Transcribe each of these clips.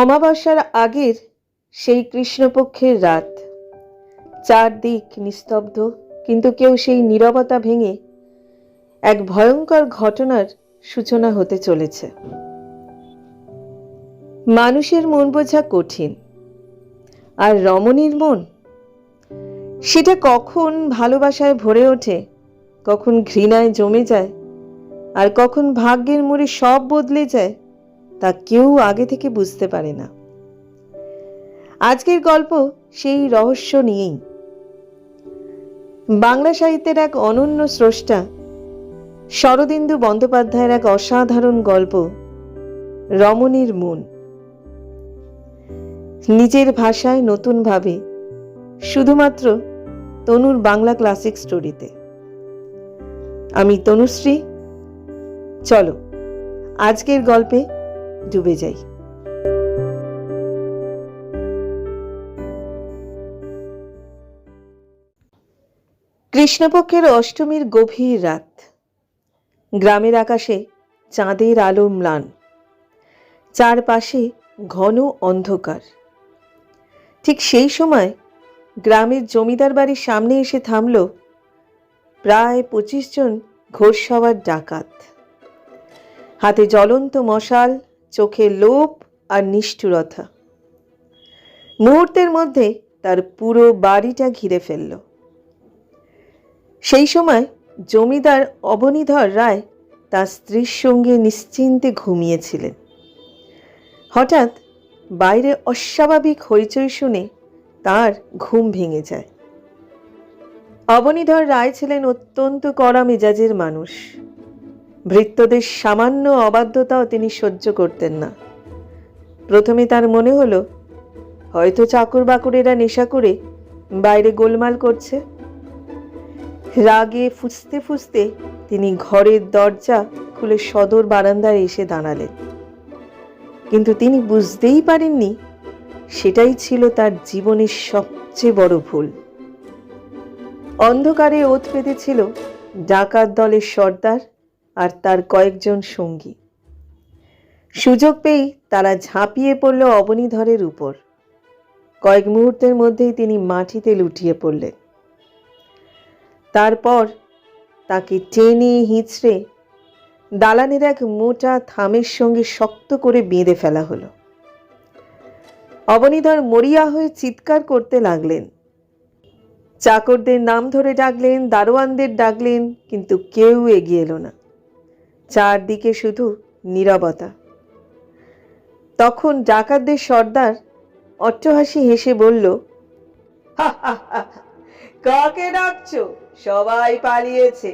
অমাবস্যার আগের সেই কৃষ্ণপক্ষের রাত, চারদিক নিস্তব্ধ, কিন্তু কেউ সেই নীরবতা ভেঙে এক ভয়ঙ্কর ঘটনার সূচনা হতে চলেছে। মানুষের মন বোঝা কঠিন, আর রমণীর মন, সেটা কখন ভালোবাসায় ভরে ওঠে, কখন ঘৃণায় জমে যায়, আর কখন ভাগ্যের মোড়ে সব বদলে যায়, তা কেউ আগে থেকে বুঝতে পারে না। আজকের গল্প সেই রহস্য নিয়েই। বাংলা সাহিত্যের এক অনন্য স্রষ্টা শরদিন্দু বন্দ্যোপাধ্যায়ের এক অসাধারণ গল্প রমণীর মন। নিজের ভাষায় নতুনভাবে, শুধুমাত্র তনুর বাংলা ক্লাসিক স্টোরিতে। আমি তনুশ্রী, চলো আজকের গল্পে ডুবে যাই। কৃষ্ণপক্ষের অষ্টমীর গভীর রাত, গ্রামের আকাশে চাঁদের আলো ম্লান, চারপাশে ঘন অন্ধকার। ঠিক সেই সময় গ্রামের জমিদার বাড়ির সামনে এসে থামল প্রায় 25 জন ঘোড়সওয়ার ডাকাত। হাতে জ্বলন্ত মশাল, চোখে লোভ আর নিষ্ঠুরতা। মুহূর্তের মধ্যে তার পুরো বাড়িটা ঘিরে ফেলল। সেই সময় জমিদার অবনীধর রায় তার স্ত্রীর সঙ্গে নিশ্চিন্তে ঘুমিয়েছিলেন। হঠাৎ বাইরে অস্বাভাবিক হইচই শুনে তার ঘুম ভেঙে যায়। অবনীধর রায় ছিলেন অত্যন্ত কড়া মেজাজের মানুষ। ভৃত্যদের সামান্য অবাধ্যতাও তিনি সহ্য করতেন না। প্রথমে তার মনে হলো হয়তো চাকর বাকরেরা নেশা করে বাইরে গোলমাল করছে। রাগে ফুঁসতে ফুঁসতে তিনি ঘরের দরজা খুলে সদর বারান্দায় এসে দাঁড়ালেন। কিন্তু তিনি বুঝতেই পারেননি সেটাই ছিল তার জীবনের সবচেয়ে বড় ভুল। অন্ধকারে ওত পেতেছিল ডাকাত দলের সর্দার আর তার কয়েকজন সঙ্গী। সুযোগ পেয়েই তারা ঝাঁপিয়ে পড়ল অবনীধরের উপর। কয়েক মুহূর্তের মধ্যেই তিনি মাটিতে লুটিয়ে পড়লেন। তারপর তাকে টেনে হিঁচড়ে দালানের এক মোটা থামের সঙ্গে শক্ত করে বেঁধে ফেলা হলো। অবনীধর মরিয়া হয়ে চিৎকার করতে লাগলেন। চাকরদের নাম ধরে ডাকলেন, দারোয়ানদের ডাকলেন, কিন্তু কেউ এগিয়ে এলো না। চারদিকে শুধু নীরবতা। তখন ডাকাতদের সর্দার অট্টহাসি হেসে বলল, কাকে ডাকছো? সবাই পালিয়েছে,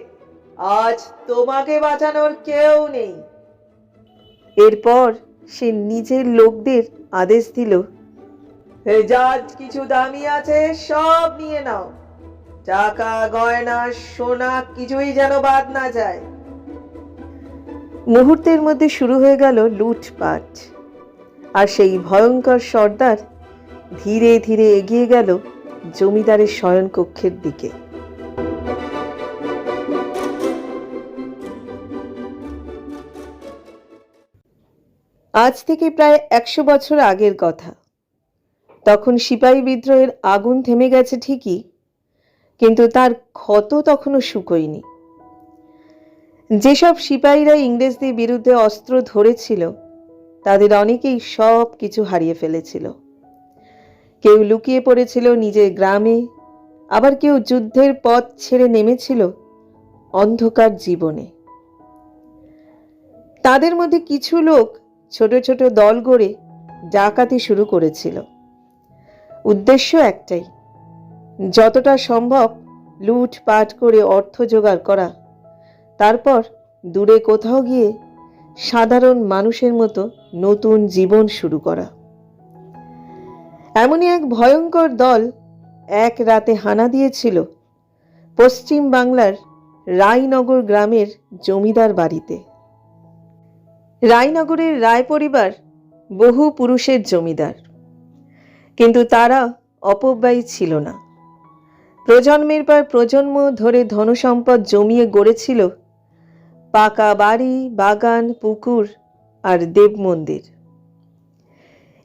আজ তোমাকে বাঁচানোর কেউ নেই। এরপর সে নিজের লোকদের আদেশ দিল, যার কিছু দামি আছে সব নিয়ে নাও, টাকা গয়না সোনা কিছুই যেন বাদ না যায়। মুহূর্তের মধ্যে শুরু হয়ে গেল লুটপাট। আর সেই ভয়ঙ্কর সর্দার ধীরে ধীরে এগিয়ে গেল জমিদারের শয়নকক্ষের দিকে। আজ থেকে প্রায় 100 বছর আগের কথা। তখন সিপাহী বিদ্রোহের আগুন থেমে গেছে ঠিকই, কিন্তু তার ক্ষত তখনও শুকোয়নি। যেসব সিপাহীরা ইংরেজদের বিরুদ্ধে অস্ত্র ধরেছিল তাদের অনেকেই সব কিছু হারিয়ে ফেলেছিল। কেউ লুকিয়ে পড়েছিল নিজের গ্রামে, আবার কেউ যুদ্ধের পথ ছেড়ে নেমেছিল অন্ধকার জীবনে। তাদের মধ্যে কিছু লোক ছোট ছোট দল গড়ে ডাকাতি শুরু করেছিল। উদ্দেশ্য একটাই, যতটা সম্ভব লুটপাট করে অর্থ জোগাড় করা, তারপর দূরে কোথাও গিয়ে সাধারণ মানুষের মতো নতুন জীবন শুরু করা। এমনই এক ভয়ঙ্কর দল এক রাতে হানা দিয়েছিল পশ্চিম বাংলার রায়নগর গ্রামের জমিদার বাড়িতে। রায়নগরের রায় পরিবার বহু পুরুষের জমিদার, কিন্তু তারা অপব্যয়ী ছিল না। প্রজন্মের পর প্রজন্ম ধরে ধনসম্পদ জমিয়ে গড়েছিল পাকা বাড়ি, বাগান, পুকুর আর দেব মন্দির।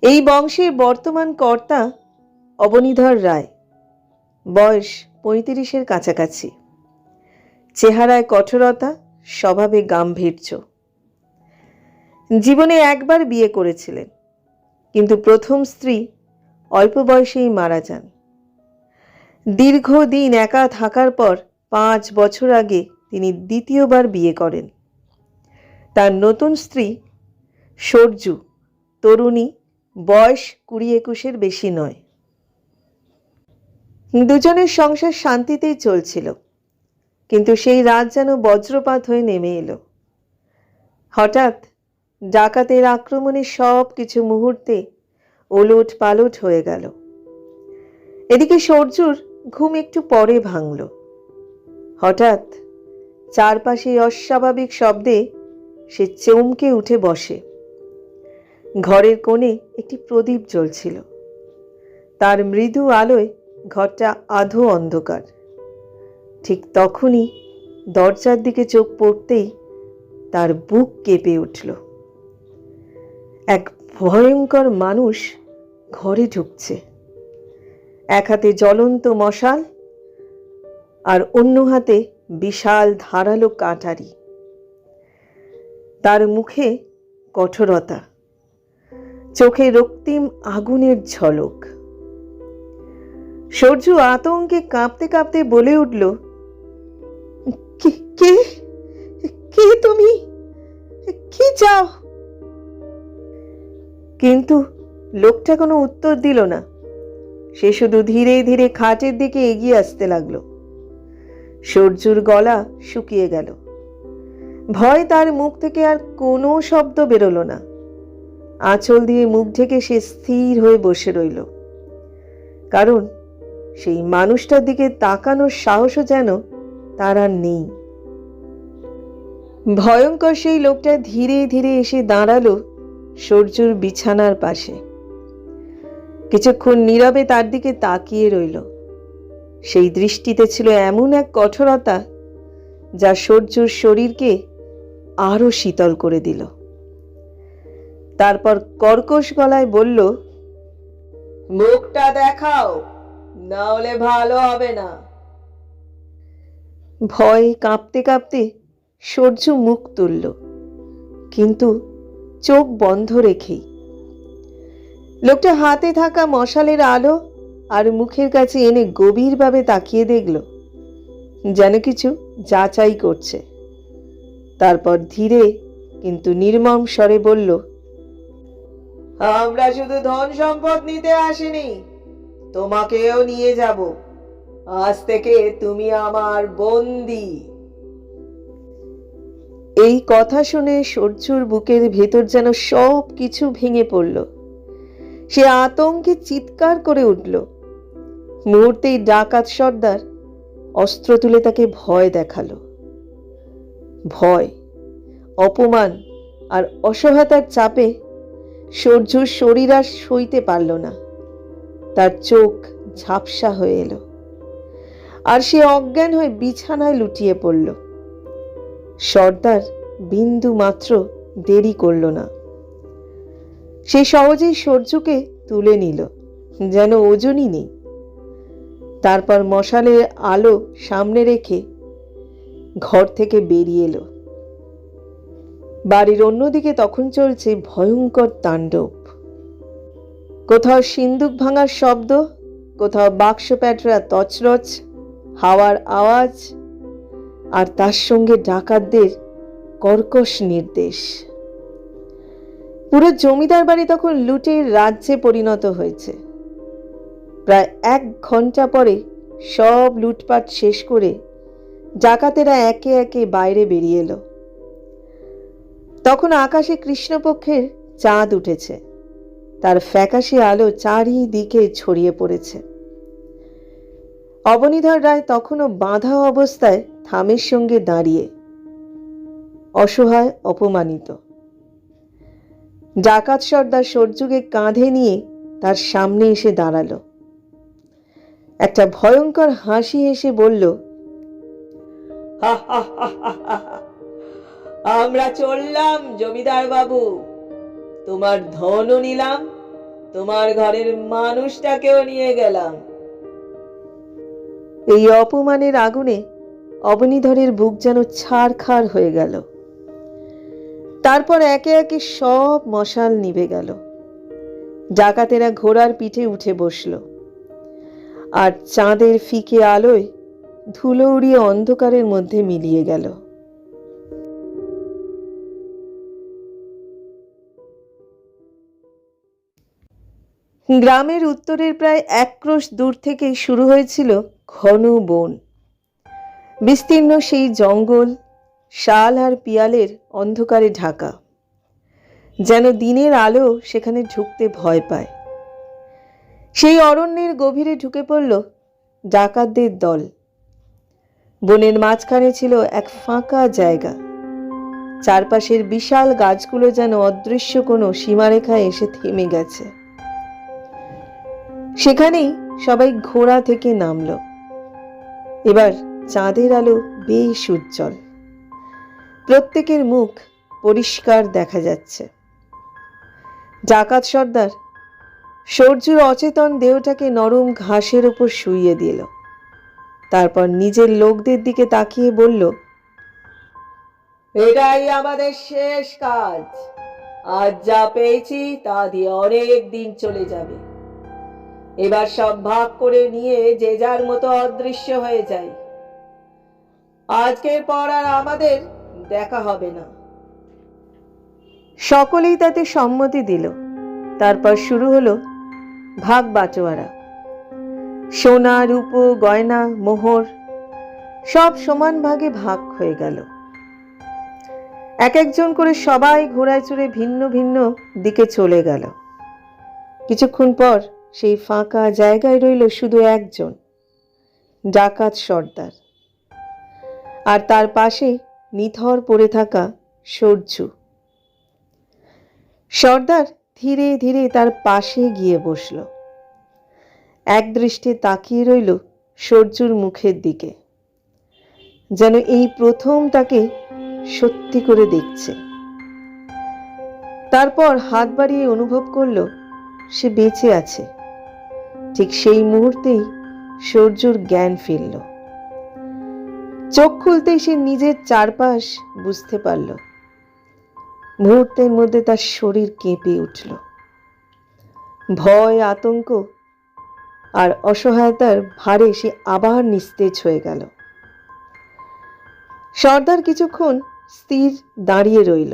এই বংশের বর্তমান কর্তা অবনীধর রায়, বয়স 35-এর কাছাকাছি, চেহারায় কঠোরতা, স্বভাবে গাম্ভীর্য। জীবনে একবার বিয়ে করেছিলেন, কিন্তু প্রথম স্ত্রী অল্প বয়সেই মারা যান। দীর্ঘদিন একা থাকার পর 5 বছর আগে তিনি দ্বিতীয়বার বিয়ে করেন। তার নতুন স্ত্রী সরজু, তরুণী, বয়স 20-21-এর বেশি নয়। দুজনের সংসার শান্তিতেই চলছিল, কিন্তু সেই রাত যেন বজ্রপাত হয়ে নেমে এলো। হঠাৎ ডাকাতের আক্রমণে সব কিছু মুহূর্তে ওলট পালট হয়ে গেল। এদিকে সরজুর ঘুম একটু পরে ভাঙল। হঠাৎ চারপাশে অস্বাভাবিক শব্দে সে চমকে উঠে বসে। ঘরের কোণে একটি প্রদীপ জ্বলছিল। তার মৃদু আলোয় ঘরটা আধো অন্ধকার। ঠিক তখনই দরজার দিকে চোখ পড়তেই তার বুক কেঁপে উঠল। এক ভয়ঙ্কর মানুষ ঘরে ঢুকছে। এক হাতে জ্বলন্ত মশাল আর অন্য হাতে বিশাল ধারালো কাটারি। তার মুখে কঠোরতা, চোখে রক্তিম আগুনের ঝলক। সরজু আতঙ্কে কাঁপতে কাঁপতে বলে উঠল, কে কে তুমি? কি চাও? কিন্তু লোকটা কোনো উত্তর দিল না। সে শুধু ধীরে ধীরে খাটের দিকে এগিয়ে আসতে লাগলো। সরজুর গলা শুকিয়ে গেল। ভয় তার মুখ থেকে আর কোনো শব্দ বেরোলো না। আঁচল দিয়ে মুখ ঢেকে সে স্থির হয়ে বসে রইল, কারণ সেই মানুষটার দিকে তাকানোর সাহসও যেন তার আর নেই। ভয়ঙ্কর সেই লোকটা ধীরে ধীরে এসে দাঁড়ালো সরজুর বিছানার পাশে। কিছুক্ষণ নীরবে তার দিকে তাকিয়ে রইল। সেই দৃষ্টিতে ছিল এমন এক কঠোরতা যা সরজুর শরীরকে আরো শীতল করে দিল। তারপর কর্কশ গলায় বলল, মুখটা দেখাও, না হলে ভালো হবে না। ভয়ে কাঁপতে কাঁপতে সরজু মুখ তুলল, কিন্তু চোখ বন্ধ রেখেই। লোকটা হাতে থাকা মশালের আলো আর মুখের কাছে এনে গভীরভাবে তাকিয়ে দেখল, যেন কিছু যাচাই করছে। তারপর ধীরে কিন্তু নির্মম স্বরে বলল, আমরা শুধু ধন সম্পদ নিতে আসিনি, তোমাকেও নিয়ে যাব। আজ থেকে তুমি আমার বন্দী। এই কথা শুনে সরজুর বুকের ভেতর যেন সব কিছু ভেঙে পড়ল। সে আতঙ্কে চিৎকার করে উঠল। মুহূর্তেই ডাকাত সর্দার অস্ত্র তুলে তাকে ভয় দেখালো। ভয়, অপমান আর অসহায়তার চাপে সরজুর শরীর আর সইতে পারল না। তার চোখ ঝাপসা হয়ে এলো, আর সে অজ্ঞান হয়ে বিছানায় লুটিয়ে পড়ল। সর্দার বিন্দু মাত্র দেরি করল না। সে সহজেই সরজুকে তুলে নিল, যেন ওজনই নেই। তারপর মশালের আলো সামনে রেখে ঘর থেকে বেরিয়ে এলো। বাড়ির অন্যদিকে তখন চলছে ভয়ঙ্কর তাণ্ডব। কোথাও সিন্দুক ভাঙার শব্দ, কোথাও বাক্স প্যাটরা তছরছ, হাওয়ার আওয়াজ, আর তার সঙ্গে ডাকাতদের কর্কশ নির্দেশ। পুরো জমিদার বাড়ি তখন লুটের রাজ্যে পরিণত হয়েছে। প্রায় 1 ঘন্টা পরে সব লুটপাট শেষ করে ডাকাতেরা একে একে বাইরে বেরিয়ে এলো। তখন আকাশে কৃষ্ণপক্ষের চাঁদ উঠেছে। তার ফ্যাকাশে আলো চারিদিকে ছড়িয়ে পড়েছে। অবনীধর রায় তখনও বাঁধা অবস্থায় থামের সঙ্গে দাঁড়িয়ে, অসহায়, অপমানিত। ডাকাত সর্দার সরজুকে কাঁধে নিয়ে তার সামনে এসে দাঁড়ালো। একটা ভয়ঙ্কর হাসি হেসে বলল, আমরা চললাম জমিদার বাবু, তোমার ধনও নিলাম, তোমার ঘরের মানুষটাকেও নিয়ে গেলাম। এই অপমানের আগুনে অবনীধরের বুক যেন ছারখার হয়ে গেল। তারপর একে একে সব মশাল নিভে গেল। ডাকাতেরা ঘোড়ার পিঠে উঠে বসল, আর চাঁদের ফিকে আলোয় ধুলো উড়িয়ে অন্ধকারের মধ্যে মিলিয়ে গেল। গ্রামের উত্তরের প্রায় 1 ক্রোশ দূর থেকেই শুরু হয়েছিল ঘন বন। বিস্তীর্ণ সেই জঙ্গল শাল আর পিয়ালের অন্ধকারে ঢাকা, যেন দিনের আলো সেখানে ঢুকতে ভয় পায়। সেই অরণ্যের গভীরে ঢুকে পড়ল ডাকাতদের দল। বনের মাঝখানে ছিল এক ফাঁকা জায়গা। চারপাশের বিশাল গাছগুলো যেন অদৃশ্য কোনো সীমারেখায় এসে থেমে গেছে। সেখানেই সবাই ঘোড়া থেকে নামল। এবার চাঁদের আলো বেশ উজ্জ্বল, প্রত্যেকের মুখ পরিষ্কার দেখা যাচ্ছে। ডাকাত সর্দার সূর্যের অচেতন দেহটাকে নরম ঘাসের উপর শুইয়ে দিল। তারপর নিজের লোকদের দিকে তাকিয়ে বলল, এটাই আমাদের শেষ কাজ। আজ যা পেয়েছি তা দিয়ে অনেক দিন চলে যাবে। এবার সব ভাগ করে নিয়ে যে যার মতো অদৃশ্য হয়ে যায়। আজকের পর আর আমাদের দেখা হবে না। সকলেই তাতে সম্মতি দিল। তারপর শুরু হলো ভাগ বাটোয়ারা। সোনা, রূপো, গয়না, মোহর সব সমান ভাগে ভাগ হয়ে গেল। এক একজন করে সবাই ঘোড়ায় চড়ে ভিন্ন ভিন্ন দিকে চলে গেল। কিছুক্ষণ পর সেই ফাঁকা জায়গায় রইল শুধু একজন, ডাকাত সর্দার, আর তার পাশে নিথর পড়ে থাকা সরজু। সর্দার ধীরে ধীরে তার পাশে গিয়ে বসল। এক দৃষ্টে তাকিয়ে রইল সরজুর মুখের দিকে, যেন এই প্রথম তাকে সত্যি করে দেখছে। তারপর হাত বাড়িয়ে অনুভব করল সে বেঁচে আছে। ঠিক সেই মুহূর্তেই সরজুর জ্ঞান ফিরল। চোখ খুলতেই সে নিজের চারপাশ বুঝতে পারল। মুহূর্তের মধ্যে তার শরীর কেঁপে উঠল। ভয়, আতঙ্ক আর অসহায়তার ভারে সে আবার নিস্তেজ হয়ে গেল। সর্দার কিছুক্ষণ স্থির দাঁড়িয়ে রইল,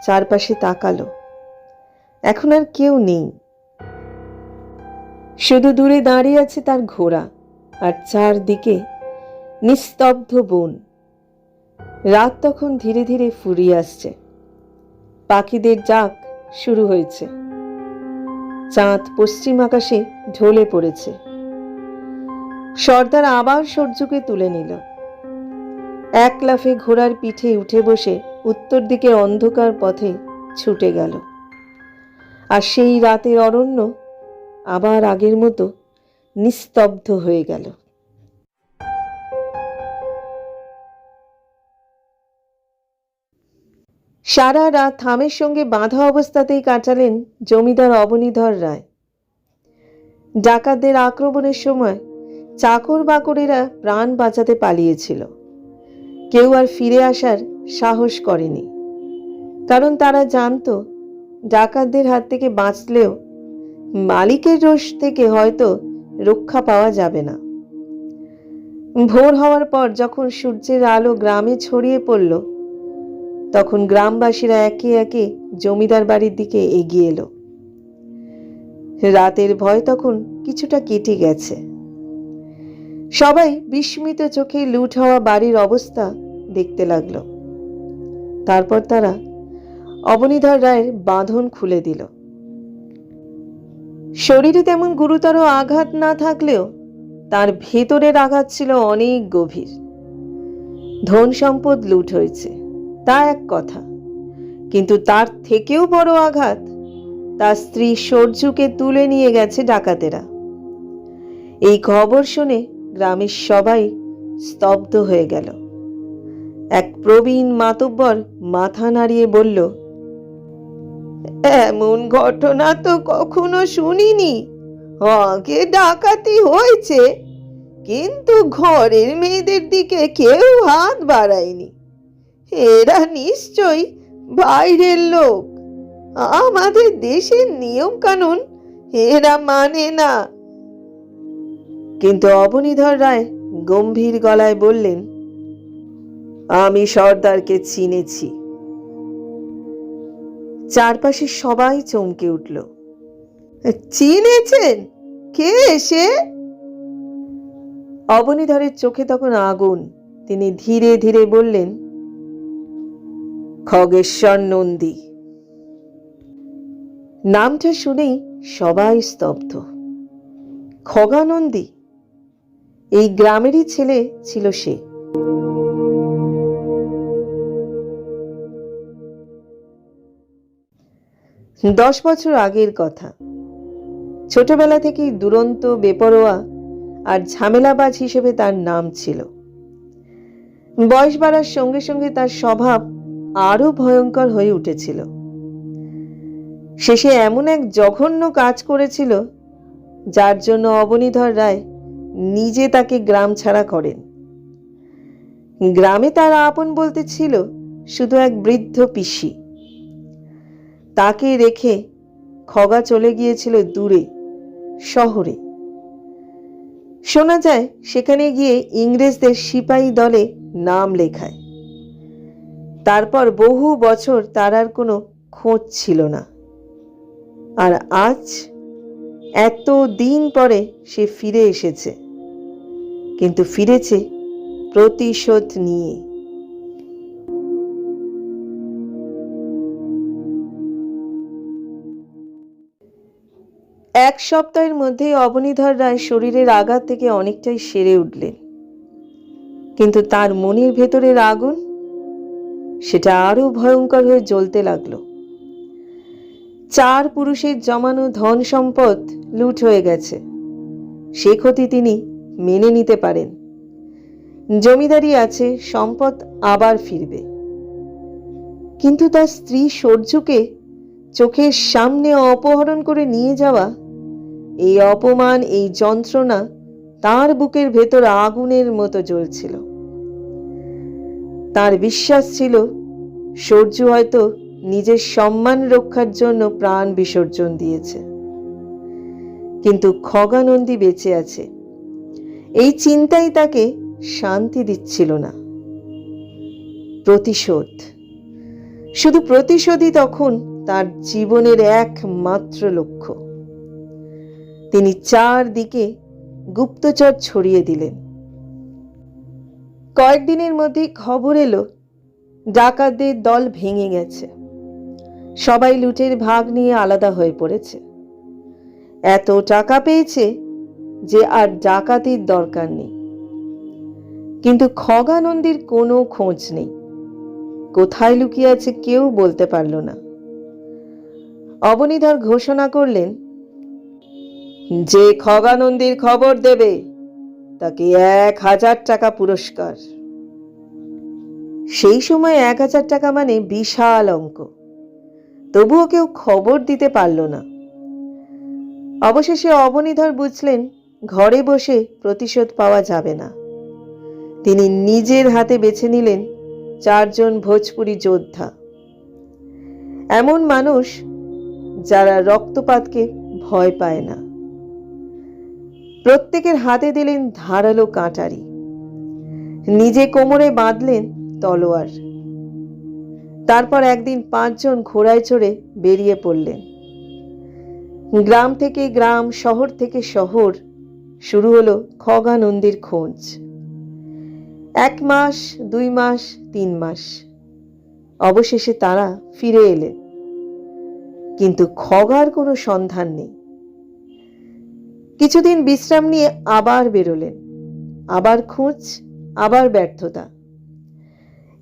চারপাশে তাকালো। এখন আর কেউ নেই, শুধু দূরে দাঁড়িয়ে আছে তার ঘোড়া, আর চারদিকে নিস্তব্ধ বন। রাত তখন ধীরে ধীরে ফুরিয়ে আসছে। পাখিদের ডাক শুরু হয়েছে। চাঁদ পশ্চিম আকাশে ঢলে পড়েছে। সর্দার আবার সূর্যকে তুলে নিল। এক লাফে ঘোড়ার পিঠে উঠে বসে উত্তর দিকের অন্ধকার পথে ছুটে গেল। আর সেই রাতের অরণ্য আবার আগের মতো নিস্তব্ধ হয়ে গেল। সারা রাত থামের সঙ্গে বাঁধা অবস্থাতেই কাটালেন জমিদার অবনীধর রায়। ডাকাতদের আক্রমণের সময় চাকর বাকরেরা প্রাণ বাঁচাতে পালিয়েছিল। কেউ আর ফিরে আসার সাহস করেনি, কারণ তারা জানত ডাকাতদের হাত থেকে বাঁচলেও মালিকের রোষ থেকে হয়তো রক্ষা পাওয়া যাবে না। ভোর হওয়ার পর যখন সূর্যের আলো গ্রামে ছড়িয়ে পড়ল, তখন গ্রামবাসীরা একে একে জমিদার বাড়ির দিকে এগিয়ে এলো। রাতের ভয় তখন কিছুটা কেটে গেছে। সবাই বিস্মিত চোখে লুট হওয়া বাড়ির অবস্থা দেখতে লাগলো। তারপর তারা অবনীধর রায়ের বাঁধন খুলে দিল। শরীরে তেমন গুরুতর আঘাত না থাকলেও তার ভেতরের আঘাত ছিল অনেক গভীর। ধন সম্পদ লুট হয়েছে তা এক কথা, কিন্তু তার থেকেও বড় আঘাত তার স্ত্রী সরজুকে তুলে নিয়ে গেছে ডাকাতেরা। এই খবর শুনে গ্রামের সবাই স্তব্ধ হয়ে গেল। এক প্রবীণ মাতব্বর মাথা নাড়িয়ে বলল, এমন ঘটনা তো কখনো শুনিনি। আগে ডাকাতি হয়েছে, কিন্তু ঘরের মেয়েদের দিকে কেউ হাত বাড়ায়নি। এরা নিশ্চয়ই বাইরের লোক। আমাদের দেশের নিয়ম কানুন এরা মানে না। কিন্তু অবনীধর রায় গম্ভীর গলায় বললেন, আমি সর্দারকে চিনেছি। চারপাশে সবাই চমকে উঠল। চিনেছেন? কে সে? অবনীধরের চোখে তখন আগুন। তিনি ধীরে ধীরে বললেন, খগেশ্বর নন্দী। নামটা শুনেই সবাই স্তব্ধ। খগা নন্দী? এই গ্রামেরই ছেলে ছিল সে। দশ বছর আগের কথা। ছোটবেলা থেকেই দুরন্ত, বেপরোয়া আর ঝামেলাবাজ হিসেবে তার নাম ছিল। বয়স বাড়ার সঙ্গে সঙ্গে তার স্বভাব আরো ভয়ঙ্কর হয়ে উঠেছিল। শেষে এমন এক জঘন্য কাজ করেছিল যার জন্য অবনীধর রায় নিজে তাকে গ্রাম ছাড়া করেন। গ্রামে তার আপন বলতে ছিল শুধু এক বৃদ্ধ পিসি। তাকে রেখে খগা চলে গিয়েছিল দূরে, শহরে। শোনা যায় সেখানে গিয়ে ইংরেজদের সিপাহী দলে নাম লেখায়। তারপর বহু বছর তার আর কোনো খোঁজ ছিল না। আর আজ এত দিন পরে সে ফিরে এসেছে, কিন্তু ফিরেছে প্রতিশোধ নিয়ে। এক সপ্তাহের মধ্যেই অবনীধর রায় শরীরের আঘাত থেকে অনেকটাই সেরে উঠলেন, কিন্তু তার মনের ভেতরের আগুন, সেটা আরো ভয়ঙ্কর হয়ে জ্বলতে লাগলো। চার পুরুষের জমানো ধন সম্পদ লুট হয়ে গেছে, সে ক্ষতি তিনি মেনে নিতে পারেন। জমিদারি আছে, সম্পদ আবার ফিরবে। কিন্তু তার স্ত্রী সরজুকে চোখের সামনে অপহরণ করে নিয়ে যাওয়া, এই অপমান, এই যন্ত্রণা তার বুকের ভেতর আগুনের মতো জ্বলছিল। তার বিশ্বাস ছিল সরজু হয়তো নিজের সম্মান রক্ষার জন্য প্রাণ বিসর্জন দিয়েছে, কিন্তু খগা নন্দী বেঁচে আছে, এই চিন্তাই তাকে শান্তি দিচ্ছিল না। প্রতিশোধ, শুধু প্রতিশোধই তখন তার জীবনের একমাত্র লক্ষ্য। তিনি চারদিকে গুপ্তচর ছড়িয়ে দিলেন। কয়েকদিনের মধ্যেই খবর এলো ডাকাতদের দল ভেঙে গেছে। সবাই লুটের ভাগ নিয়ে আলাদা হয়ে পড়েছে। এত টাকা পেয়েছে যে আর ডাকাতির দরকার নেই। কিন্তু খগা নন্দীর কোনো খোঁজ নেই। কোথায় লুকিয়ে আছে কেউ বলতে পারল না। অবনীধর ঘোষণা করলেন, যে খগা নন্দীর খবর দেবে তাকে 1000 টাকা পুরস্কার। সেই সময় 1000 টাকা মানে বিশাল অঙ্ক। তবুও কেউ খবর দিতে পারল না। অবশেষে অবনীধর বুঝলেন ঘরে বসে প্রতিশোধ পাওয়া যাবে না। তিনি নিজের হাতে বেছে নিলেন 4 জন ভোজপুরি যোদ্ধা, এমন মানুষ যারা রক্তপাতকে ভয় পায় না। প্রত্যেকের হাতে দিলেন ধারালো কাঁটারি, নিজে কোমরে বাঁধলেন তলোয়ার। তারপর একদিন 5 জন ঘোড়ায় চড়ে বেরিয়ে পড়লেন। গ্রাম থেকে গ্রাম, শহর থেকে শহর শুরু হলো খগা নন্দীর খোঁজ। 1 মাস, 2 মাস, 3 মাস, অবশেষে তারা ফিরে এলেন, কিন্তু খগার কোনো সন্ধান নেই। কিছুদিন বিশ্রাম নিয়ে আবার বেরোলেন, আবার খোঁজ, আবার ব্যর্থতা।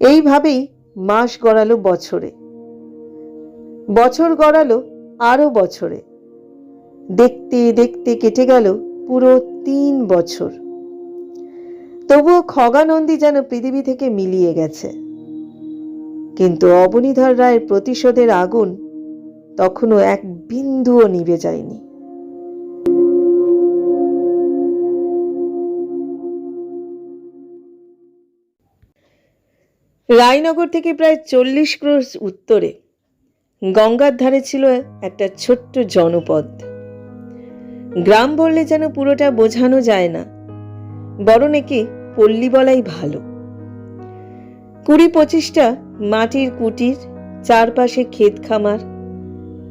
এইভাবেই মাস গড়ালো বছরে, বছর গড়ালো আরো বছরে। দেখতে দেখতে কেটে গেল পুরো 3 বছর। তবুও খগা নন্দী যেন পৃথিবী থেকে মিলিয়ে গেছে। কিন্তু অবনীধর রায়ের প্রতিশোধের আগুন তখনও এক বিন্দুও নিভে যায়নি। রায়নগর থেকে প্রায় 40 ক্রোশ উত্তরে গঙ্গার ধারে ছিল একটা ছোট্ট জনপদ। গ্রাম বললে যেন পুরোটা বোঝানো যায় না, বরং একে পল্লী বলাই ভালো। 20-25টা মাটির কুটির, চারপাশে ক্ষেত খামার,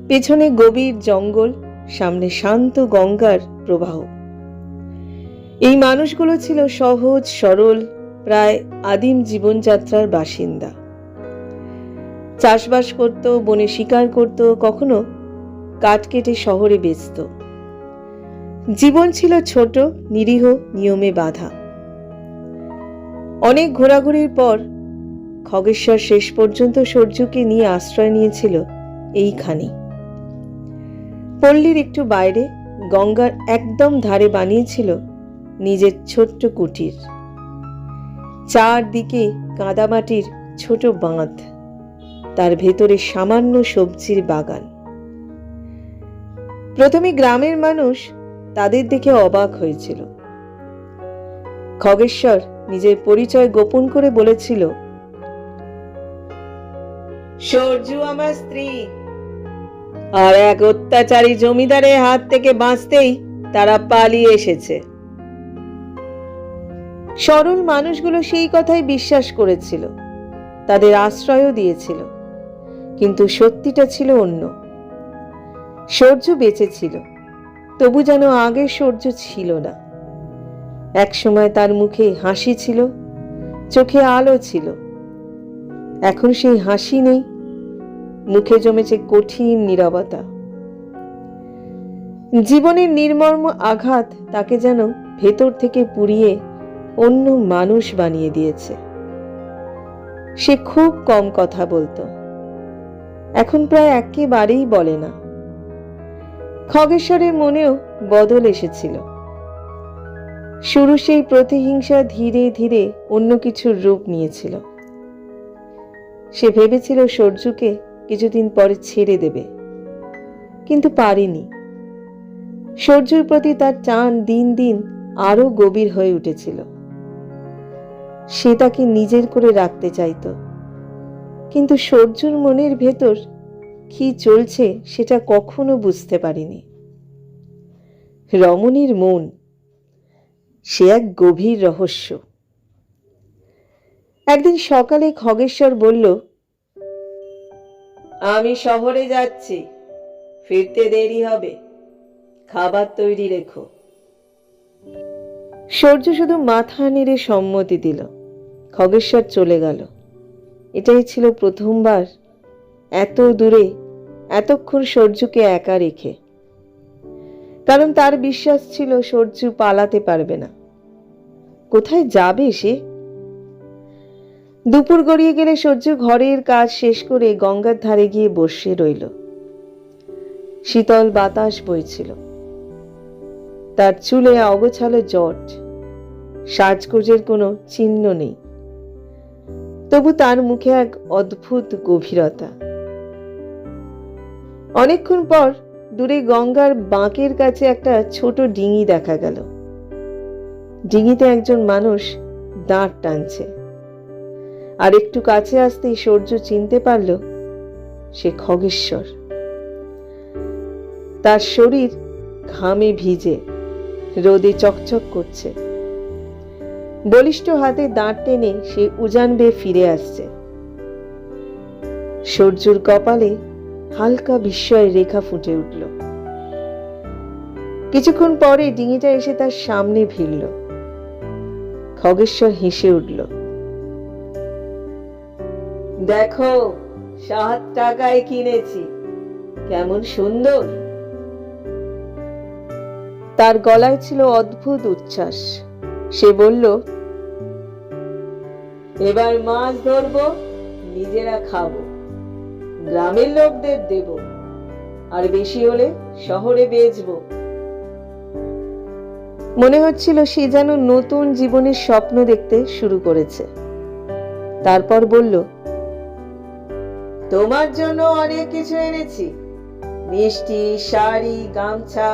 পেছনে গভীর জঙ্গল, সামনে শান্ত গঙ্গার প্রবাহ। এই মানুষগুলো ছিল সহজ সরল, প্রায় আদিম জীবনযাত্রার বাসিন্দা। চাষবাস করত, বনে শিকার করত, কখনো কাঠ কেটে শহরে বেচত। জীবন ছিল ছোট, নিরীহ, নিয়মে বাঁধা। অনেক ঘোরাঘুরির পর খগেশ্বর শেষ পর্যন্ত সূর্যকে নিয়ে আশ্রয় নিয়েছিল এইখানে। পল্লীর একটু বাইরে গঙ্গার একদম ধারে বানিয়েছিল নিজের ছোট্ট কুটির। চারদিকে কাদামাটির ছোট বাঁধ, তার ভেতরে সামান্য সবজির বাগান। প্রথমে গ্রামের মানুষ তাদের দেখে অবাক হয়েছিল। খগেশ্বর নিজের পরিচয় গোপন করে বলেছিল, সূর্যু আমার স্ত্রী, আর এক অত্যাচারী জমিদারের হাত থেকে বাঁচতেই তারা পালিয়ে এসেছে। সরল মানুষগুলো সেই কথাই বিশ্বাস করেছিল, তাদের আশ্রয়ও দিয়েছিল। কিন্তু সত্যিটা ছিল অন্য। সূর্য বেঁচে ছিল, তবু যেন আগের সূর্য ছিল না। একসময় তার মুখে হাসি ছিল, চোখে আলো ছিল। এখন সেই হাসি নেই, মুখে জমেছে কঠিন নীরবতা। জীবনের নির্মম আঘাত তাকে যেন ভেতর থেকে পুড়িয়ে অন্য মানুষ বানিয়ে দিয়েছে। সে খুব কম কথা বলতো, এখন প্রায় একেবারেই বলে না। খগেশ্বরের মনেও বদল এসেছিল। শুরু সেই প্রতিহিংসা ধীরে ধীরে অন্য কিছুর রূপ নিয়েছিল। সে ভেবেছিল সূর্যকে কিছুদিন পরে ছেড়ে দেবে, কিন্তু পারেনি। সূর্যের প্রতি তার টান দিন দিন আরো গভীর হয়ে উঠেছিল। সে তাকে নিজের করে রাখতে চাইত, কিন্তু সূর্যের মনের ভেতর কি চলছে সেটা কখনো বুঝতে পারিনি। রমণীর মন, সে এক গভীর রহস্য। একদিন সকালে খগেশ্বর বলল, আমি শহরে যাচ্ছি, ফিরতে দেরি হবে, খাবার তৈরি রেখো। সূর্য শুধু মাথা নেড়ে সম্মতি দিল। খগেশ্বর চলে গেল। এটাই ছিল প্রথমবার এত দূরে এতক্ষণ সূর্যকে একা রেখে। কারণ তার বিশ্বাস ছিল সূর্য পালাতে পারবে না। কোথায় যাবে সে? দুপুর গড়িয়ে গেলে সূর্য ঘরের কাজ শেষ করে গঙ্গার ধারে গিয়ে বসে রইল। শীতল বাতাস বইছিল। তার চুলে অগোছালো জট, সাজগোজের কোনো চিহ্ন নেই। তবু তার মুখে এক অদ্ভুত গভীরতা। অনেকক্ষণ পর দূরে গঙ্গার বাঁকের কাছে একটা ছোট ডিঙি দেখা গেল। ডিঙিতে একজন মানুষ দাঁড় টানছে। আর একটু কাছে আসতেই সূর্য চিনতে পারল সে খগেশ্বর। তার শরীর ঘামে ভিজে, রোদে চকচক করছে। বলিষ্ঠ হাতে দাঁড় টেনে সে উজান বেয়ে ফিরে আসছে। সূর্যের কপালে হালকা বিস্ময়ের রেখা ফুটে উঠল। কিছুক্ষণ পরে ডিঙিটা এসে তার সামনে ভিড়ল। খগেশ্বর হেসে উঠল। দেখো, 7 টাকায় কিনেছি, কেমন সুন্দর। তার গলায় ছিল অদ্ভুত উচ্ছ্বাস। সে বলল, এবার মাছ ধরবো, নিজেরা খাবো, গ্রামের লোকদের দেব, আর বেশি হলে শহরে বেচবো। মনে হচ্ছিল সে যেন নতুন জীবনের স্বপ্ন দেখতে শুরু করেছে। তারপর বলল, তোমার জন্য অনেক কিছু এনেছি, মিষ্টি, শাড়ি, গামছা।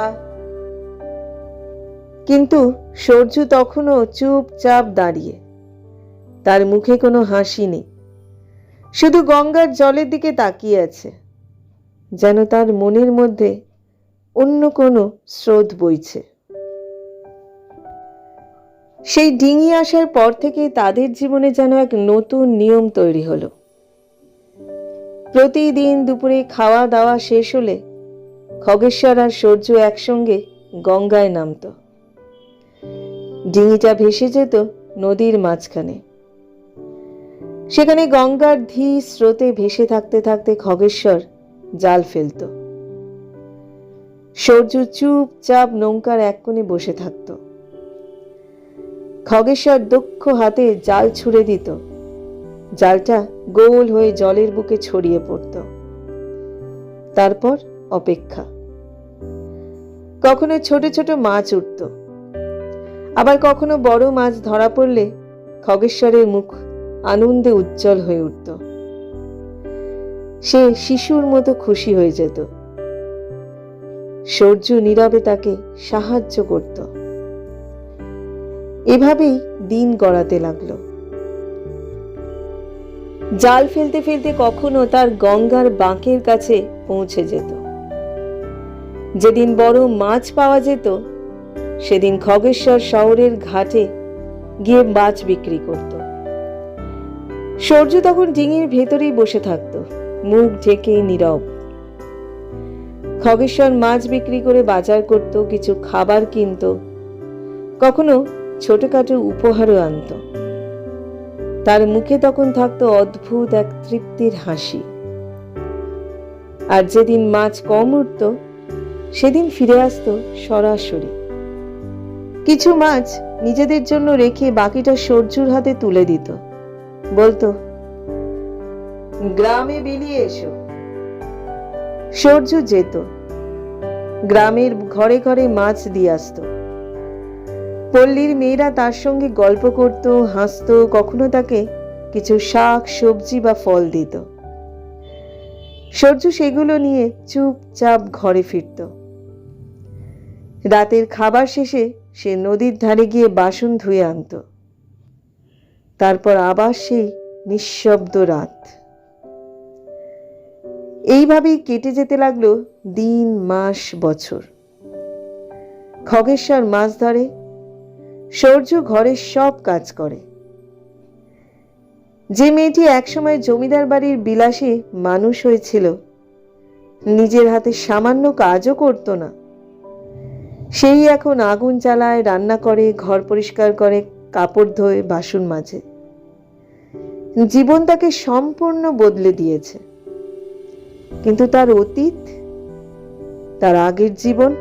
কিন্তু সূর্য তখনও চুপচাপ দাঁড়িয়ে, তার মুখে কোনো হাসি নেই, শুধু গঙ্গার জলের দিকে তাকিয়ে আছে, যেন তার মনের মধ্যে অন্য কোনো স্রোত বইছে। সেই ডিঙি আসার পর থেকে তাদের জীবনে যেন এক নতুন নিয়ম তৈরি হলো। প্রতিদিন দুপুরে খাওয়া দাওয়া শেষ হলে খগেশ্বর আর সূর্য একসঙ্গে গঙ্গায় নামত। ডিঙিটা ভেসে যেত নদীর মাঝখানে। সেখানে গঙ্গার ধীর স্রোতে ভেসে থাকতে থাকতে খগেশ্বর জাল ফেলত। সূর্য চুপচাপ নৌকার এক কোণে বসে থাকত। খগেশ্বর দক্ষ হাতে জাল ছুঁড়ে দিত, জালটা গোল হয়ে জলের বুকে ছড়িয়ে পড়ত। তারপর অপেক্ষা। কখনো ছোট ছোট মাছ উঠত, আবার কখনো বড় মাছ ধরা পড়লে খগেশ্বরের মুখ আনন্দে উজ্জ্বল হয়ে উঠত। সে শিশুর মতো খুশি হয়ে যেত। সূর্য নীরবে তাকে সাহায্য করত। এভাবেই দিন গড়াতে লাগলো। জাল ফেলতে ফেলতে কখনো তার গঙ্গার বাঁকের কাছে পৌঁছে যেত। যেদিন বড় মাছ পাওয়া যেত সেদিন খগেশ্বর শহরের ঘাটে গিয়ে মাছ বিক্রি করত। সূর্য তখন ডিঙির ভেতরেই বসে থাকত, মুখ ঢেকে নীরব। খগেশ্বর মাছ বিক্রি করে বাজার করত, কিছু খাবার কিনত, কখনো ছোটখাটো উপহারও আনত। তার মুখে তখন থাকতো অদ্ভুত এক তৃপ্তির হাসি। আর যেদিন মাছ কম উঠত সেদিন ফিরে আসতো সরাসরি। কিছু মাছ নিজেদের জন্য রেখে বাকিটা সূর্যর হাতে তুলে দিত, বলতো, গ্রামে বিলিয়ে এসো। সূর্য যেত, গ্রামের ঘরে ঘরে মাছ দিয়ে আসতো। পল্লীর মেয়েরা তার সঙ্গে গল্প করত, হাসতো, কখনো তাকে কিছু শাক সবজি বা ফল দিত। সূর্য সেগুলো নিয়ে চুপচাপ ঘরে ফিরত। রাতের খাবার শেষে সে নদীর ধারে গিয়ে বাসন ধুয়ে আনত। তারপর আবার সেই নিঃশব্দ রাত। এইভাবেই কেটে যেতে লাগলো দিন, মাস, বছর। খগেশ্বর মাছ ধরে, সূর্য ঘরের সব কাজ করে। যে মেয়েটি একসময় জমিদার বাড়ির বিলাসী মানুষ হয়েছিল, নিজের হাতে সামান্য কাজও করত না, সেই এখন আগুন জ্বালায়, রান্না করে, ঘর পরিষ্কার করে, কাপড় ধোয়, বাসন মাজে। জীবন তাকে সম্পূর্ণ বদলে দিয়েছে। কিন্তু তার অতীত, তার আগের জীবন,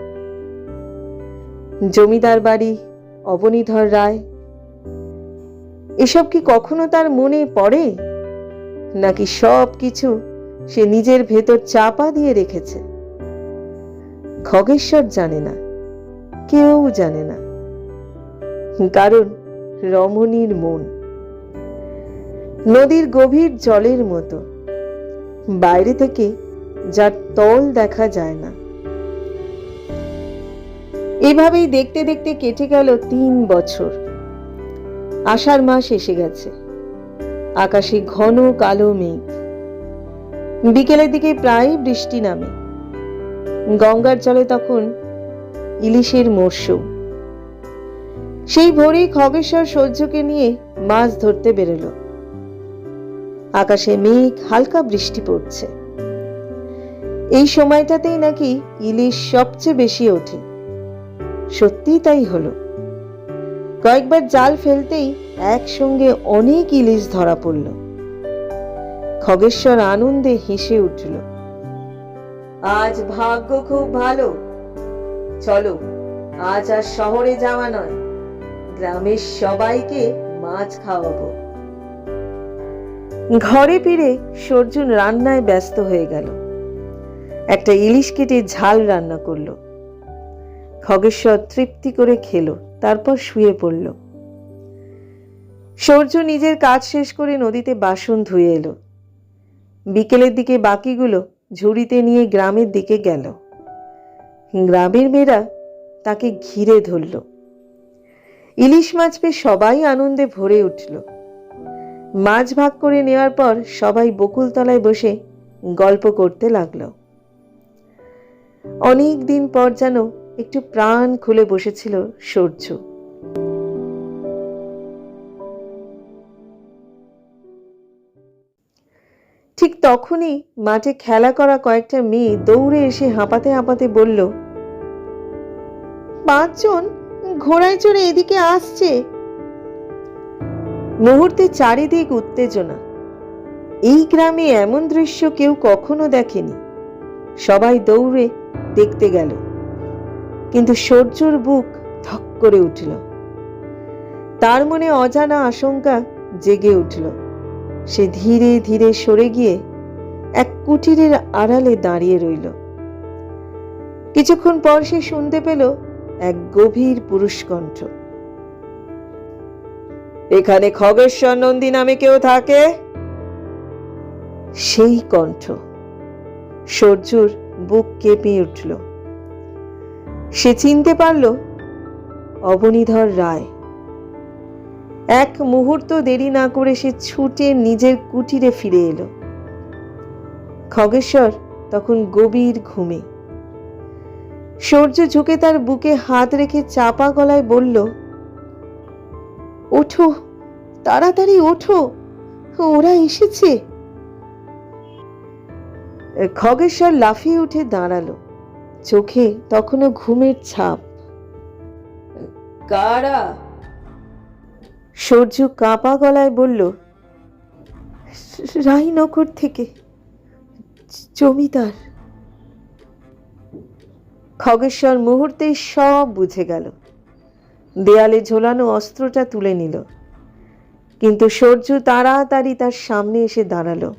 জমিদার বাড়ি, অবনীধর রায়, এসব কি কখনো তার মনে পড়ে? নাকি সব কিছু সে নিজের ভেতর চাপা দিয়ে রেখেছে? খগেশ্বর জানে না, কেউ জানে না। কারণ রমণীর মন নদীর গভীর জলের মতো, বাইরে থেকে যার তল দেখা যায় না। এভাবেই দেখতে দেখতে কেটে গেল 3 বছর। আষাঢ় মাস এসে গেছে। আকাশে ঘন কালো মেঘ। বিকেলের দিকে প্রায় বৃষ্টি নামে। গঙ্গার জলে তখন ইলিশের মরশুম। সেই ভোরেই খগেশ্বর সূর্যকে নিয়ে মাছ ধরতে বেরোলো। আকাশে মেঘ, হালকা বৃষ্টি পড়ছে। এই সময়টাতেই নাকি ইলিশ সবচেয়ে বেশি ওঠে। সত্যিই তাই হলো। কয়েকবার জাল ফেলতেই একসঙ্গে অনেক ইলিশ ধরা পড়ল। খগেশ্বর আনন্দে হেসে উঠল। আজ ভাগ্য খুব ভালো। চলো, আজ আর শহরে যাওয়া নয়, গ্রামের সবাইকে মাছ খাওয়াবো। ঘরে ফিরে সূর্য রান্নায় ব্যস্ত হয়ে গেল। একটা ইলিশ কেটে ঝাল রান্না করলো। খগেশ্বর তৃপ্তি করে খেলো, তারপর শুয়ে পড়ল। সূর্য নিজের কাজ শেষ করে নদীতে বাসন ধুয়ে এলো। বিকেলের দিকে বাকিগুলো ঝুড়িতে নিয়ে গ্রামের দিকে গেল। গ্রামের মেয়েরা তাকে ঘিরে ধরল। ইলিশ মাছ পেয়ে সবাই আনন্দে ভরে উঠল। মাছ ভাগ করে নেওয়ার পর সবাই বকুলতলায় বসে গল্প করতে লাগলো। অনেক দিন পর যেন একটু প্রাণ খুলে বসেছিল সূর্য। ঠিক তখনই মাঠে খেলা করা কয়েকটা মেয়ে দৌড়ে এসে হাঁপাতে হাঁপাতে বলল, 5 জন ঘোড়ায় চড়ে এদিকে আসছে। মুহূর্তে চারিদিক উত্তেজনা। এই গ্রামে এমন দৃশ্য কেউ কখনো দেখেনি। সবাই দৌড়ে দেখতে গেল, কিন্তু সূর্যর বুক ধক করে উঠল। তার মনে অজানা আশঙ্কা জেগে উঠল। সে ধীরে ধীরে সরে গিয়ে এক কুটিরের আড়ালে দাঁড়িয়ে রইল। কিছুক্ষণ পর সে শুনতে পেল এক গভীর পুরুষ কণ্ঠ, এখানে খগেশ্বর নন্দী নামে কেউ থাকে? সেই কণ্ঠ। সূর্যর বুক কেঁপে উঠল। সে চিনতে পারল অবনীধর রায়। এক মুহূর্ত দেরি না করে সে ছুটে নিজের কুটিরে ফিরে এলো। খগেশ্বর তখন গভীর ঘুমে। সূর্য ঝুঁকে তার বুকে হাত রেখে চাপা গলায় বলল, ওঠো, তাড়াতাড়ি ওঠো, ওরা এসেছে। খগেশ্বর লাফিয়ে উঠে দাঁড়ালো, চোখে তখনও ঘুমের ছাপ। কারা? সূর্য কাঁপা গলায় বলল, রায়নগর থেকে জমিদার। খগেশ্বর মুহূর্তেই সব বুঝে গেল। দেয়ালে ঝোলানো অস্ত্রটা তুলে নিল, কিন্তু সূর্য তাড়াতাড়ি তার সামনে এসে দাঁড়ালো।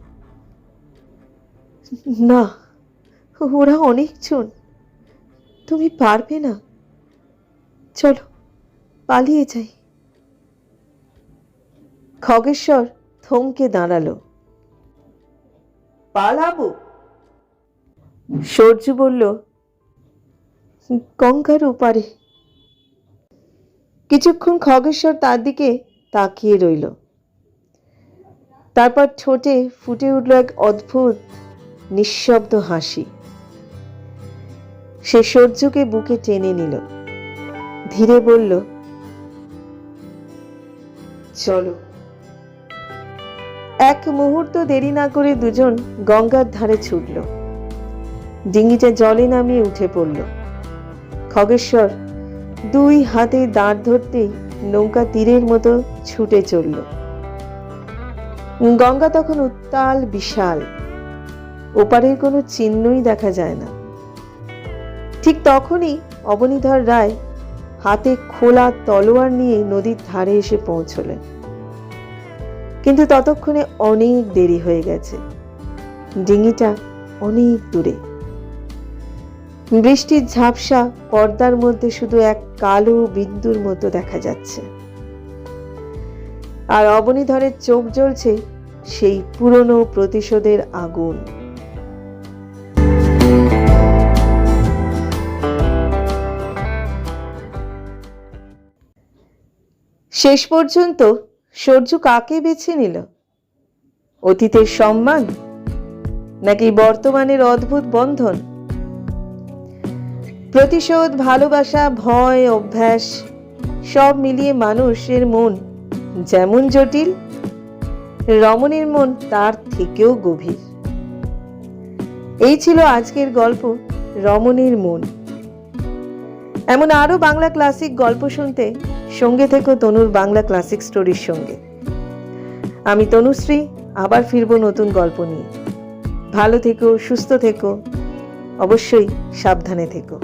না, ওরা অনেকজন, তুমি পারবে না, চলো পালিয়ে যাই। খগেশ্বর থমকে দাঁড়ালো। পালাবো? সূর্য বলল, গঙ্গার ওপারে। কিছুক্ষণ খগেশ্বর তার দিকে তাকিয়ে রইল। তারপর ঠোঁটে ফুটে উঠল এক অদ্ভুত নিঃশব্দ হাসি। সে সূর্যকে বুকে টেনে নিল, ধীরে বলল, চলো। এক মুহূর্ত দেরি না করে দুজন গঙ্গার ধারে ছুটল। ডিঙিটা জলে নামিয়ে উঠে পড়ল। খগেশ্বর 2 হাতে দাঁড় ধরতেই নৌকা তীরের মতো ছুটে চলল। গঙ্গা তখন উত্তাল বিশাল, ওপারের কোনো চিহ্নই দেখা যায় না। ঠিক তখনই অবনীধর রায় হাতে খোলা তলোয়ার নিয়ে নদীর ধারে এসে পৌঁছলেন। কিন্তু ততক্ষণে অনেক দেরি হয়ে গেছে। ডিঙিটা অনেক দূরে। বৃষ্টির ঝাপসা পর্দার মধ্যে শুধু এক কালো বিন্দুর মতো দেখা যাচ্ছে। আর অবনীধরের চোখ জ্বলছে সেই পুরনো প্রতিশোধের আগুন। শেষ পর্যন্ত সূর্য কাকে বেছে নিল? অতীতের সম্মান নাকি বর্তমানের অদ্ভুত বন্ধন? প্রতিশোধ, ভালোবাসা, ভয়, অভ্যাস সব মিলিয়ে মানুষের মন যেমন জটিল, রমণীর মন তার থেকেও গভীর। এই ছিল আজকের গল্প, রমণীর মন। এমন আরো বাংলা ক্লাসিক গল্প শুনতে সঙ্গে থেকো তনুর বাংলা ক্লাসিক স্টোরির সঙ্গে। আমি তনুশ্রী, আবার ফিরবো নতুন গল্প নিয়ে। ভালো থেকো, সুস্থ থেকো, অবশ্যই সাবধানে থেকো।